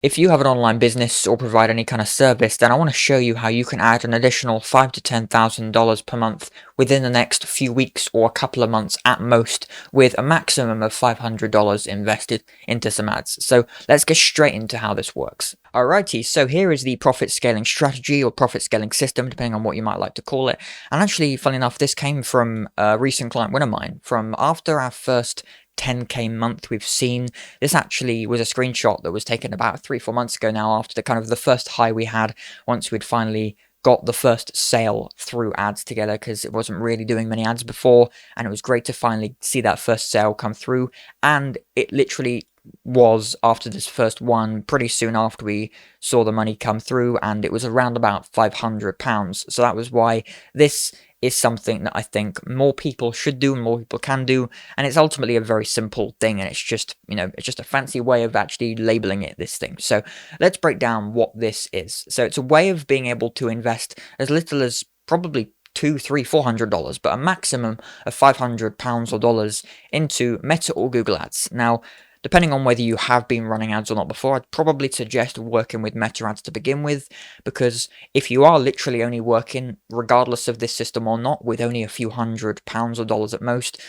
If you have an online business or provide any kind of service, then I want to show you how you can add an additional $5,000 to $10,000 per month within the next few weeks or a couple of months at most, with a maximum of $500 invested into some ads. So let's get straight into how this works. Alrighty, so here is the profit scaling strategy or profit scaling system, depending on what you might like to call it. And actually, funny enough, this came from a recent client win of mine from after our first 10K month we've seen. This actually was a screenshot that was taken about 3-4 months ago now, after the first high we had once we'd finally got the first sale through ads together, because it wasn't really doing many ads before, and it was great to finally see that first sale come through. And it literally was after this first one, pretty soon after we saw the money come through, and it was around about £500. So that was why this is something that I think more people should do and more people can do, and it's ultimately a very simple thing, and it's just, it's just a fancy way of actually labeling it, this thing. So let's break down what this is. So it's a way of being able to invest as little as probably $200, $300, $400, but a maximum of £500 or dollars into Meta or Google Ads. Now, depending on whether you have been running ads or not before, I'd probably suggest working with Meta ads to begin with, because if you are literally only working, regardless of this system or not, with only a few £100 or dollars at most,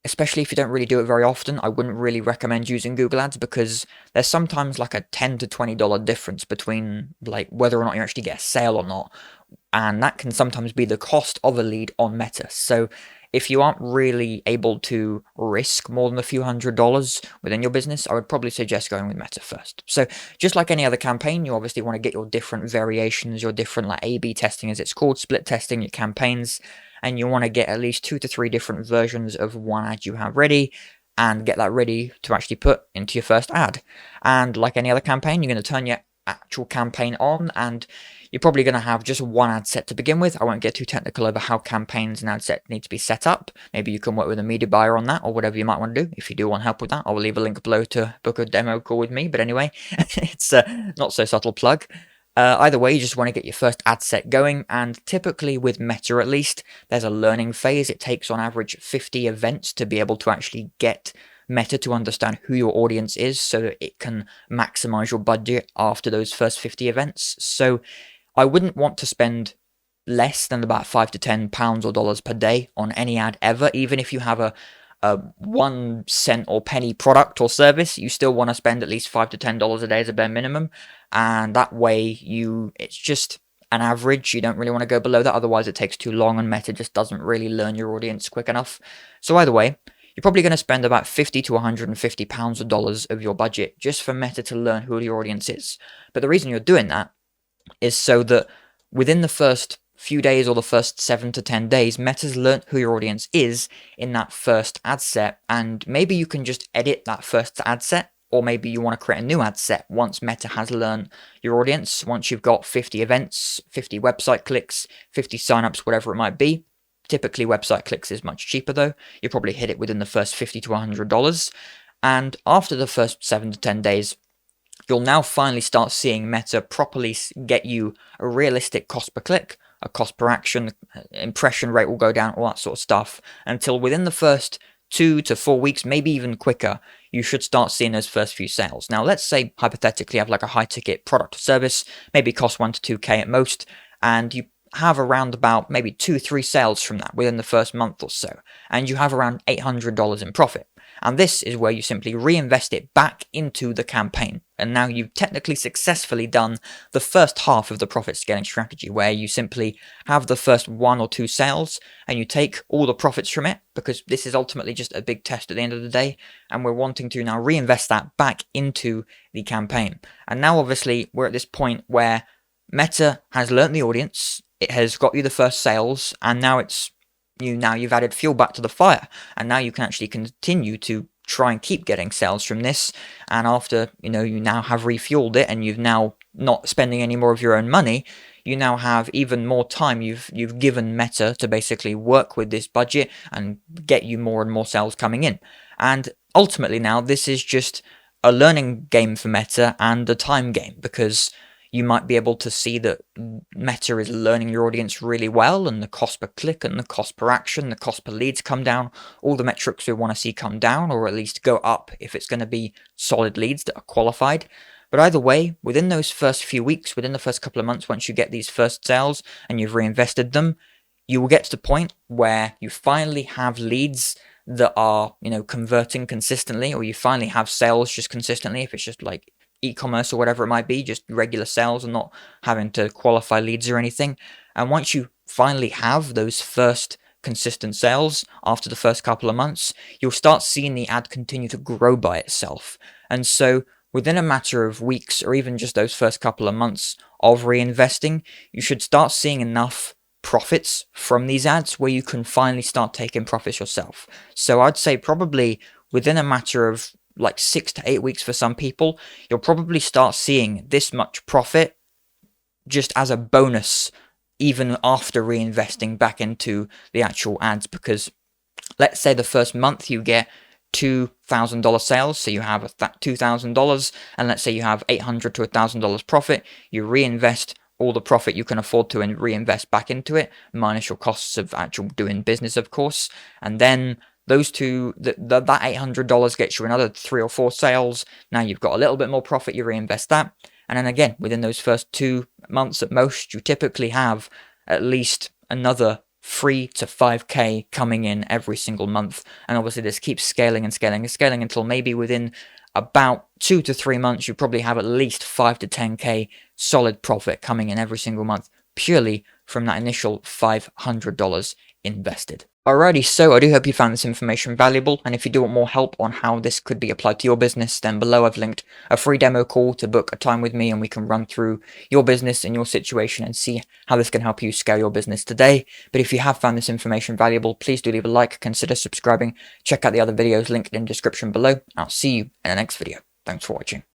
especially if you don't really do it very often, I wouldn't really recommend using Google Ads, because there's sometimes like a $10 to $20 difference between like whether or not you actually get a sale or not, and that can sometimes be the cost of a lead on Meta. So if you aren't really able to risk more than a few $100 within your business, I would probably suggest going with Meta first. So just like any other campaign, you obviously want to get your different variations, your different like A/B testing as it's called, split testing your campaigns, and you want to get at least 2 to 3 different versions of one ad you have ready, and get that ready to actually put into your first ad. And like any other campaign, you're going to turn your actual campaign on, and you're probably going to have just one ad set to begin with. I won't get too technical over how campaigns and ad set need to be set up. Maybe you can work with a media buyer on that, or whatever you might want to do. If you do want help with that, I'll leave a link below to book a demo call with me. But anyway, it's a not so subtle plug. Either way, you just want to get your first ad set going, and typically with Meta at least, there's a learning phase. It takes on average 50 events to be able to actually get Meta to understand who your audience is, so that it can maximize your budget after those first 50 events. So I wouldn't want to spend less than about £5 to £10 or dollars per day on any ad ever. Even if you have a 1 cent or penny product or service, you still want to spend at least $5 to $10 a day as a bare minimum. And that way it's just an average. You don't really want to go below that, otherwise it takes too long and Meta just doesn't really learn your audience quick enough. So either way, you're probably going to spend about £50 to £150 or dollars of your budget just for Meta to learn who your audience is. But the reason you're doing that is so that within the first few days or the first 7 to 10 days, Meta's learnt who your audience is in that first ad set, and maybe you can just edit that first ad set, or maybe you want to create a new ad set once Meta has learned your audience, once you've got 50 events, 50 website clicks, 50 signups, whatever it might be. Typically website clicks is much cheaper though. You probably hit it within the first $50 to $100, and after the first 7 to 10 days, you'll now finally start seeing Meta properly get you a realistic cost per click, a cost per action, impression rate will go down, all that sort of stuff, until within the first 2 to 4 weeks, maybe even quicker, you should start seeing those first few sales. Now, let's say, hypothetically, you have like a high-ticket product or service, maybe cost 1 to 2K at most, and you have around about maybe 2-3 sales from that within the first month or so, and you have around $800 in profit. And this is where you simply reinvest it back into the campaign. And now you've technically successfully done the first half of the profit scaling strategy, where you simply have the first 1 or 2 sales and you take all the profits from it, because this is ultimately just a big test at the end of the day. And we're wanting to now reinvest that back into the campaign. And now obviously we're at this point where Meta has learnt the audience, it has got you the first sales, and now you've added fuel back to the fire, and now you can actually continue to try and keep getting sales from this. And after you now have refueled it, and you've now not spending any more of your own money, you now have even more time. You've given Meta to basically work with this budget and get you more and more sales coming in. And ultimately now this is just a learning game for Meta and a time game, because you might be able to see that Meta is learning your audience really well, and the cost per click and the cost per action, the cost per leads come down. All the metrics we want to see come down, or at least go up if it's going to be solid leads that are qualified. But either way, within those first few weeks, within the first couple of months, once you get these first sales and you've reinvested them, you will get to the point where you finally have leads that are, converting consistently, or you finally have sales just consistently, if it's just like e-commerce or whatever it might be, just regular sales and not having to qualify leads or anything. And once you finally have those first consistent sales after the first couple of months, you'll start seeing the ad continue to grow by itself. And so within a matter of weeks, or even just those first couple of months of reinvesting, you should start seeing enough profits from these ads where you can finally start taking profits yourself. So I'd say probably within a matter of like 6 to 8 weeks for some people, you'll probably start seeing this much profit just as a bonus, even after reinvesting back into the actual ads. Because let's say the first month you get $2,000 sales, so you have $2,000, and let's say you have $800 to $1,000 profit, you reinvest all the profit you can afford to and reinvest back into it, minus your costs of actual doing business, of course. And then those two, that $800 gets you another 3 or 4 sales. Now you've got a little bit more profit, you reinvest that. And then again, within those first 2 months at most, you typically have at least another 3 to 5K coming in every single month. And obviously this keeps scaling and scaling and scaling until maybe within about 2 to 3 months, you probably have at least 5 to 10K solid profit coming in every single month, purely from that initial $500 invested. Alrighty, so I do hope you found this information valuable, and if you do want more help on how this could be applied to your business, then below I've linked a free demo call to book a time with me, and we can run through your business and your situation and see how this can help you scale your business today. But if you have found this information valuable, please do leave a like, consider subscribing, check out the other videos linked in the description below. I'll see you in the next video. Thanks for watching.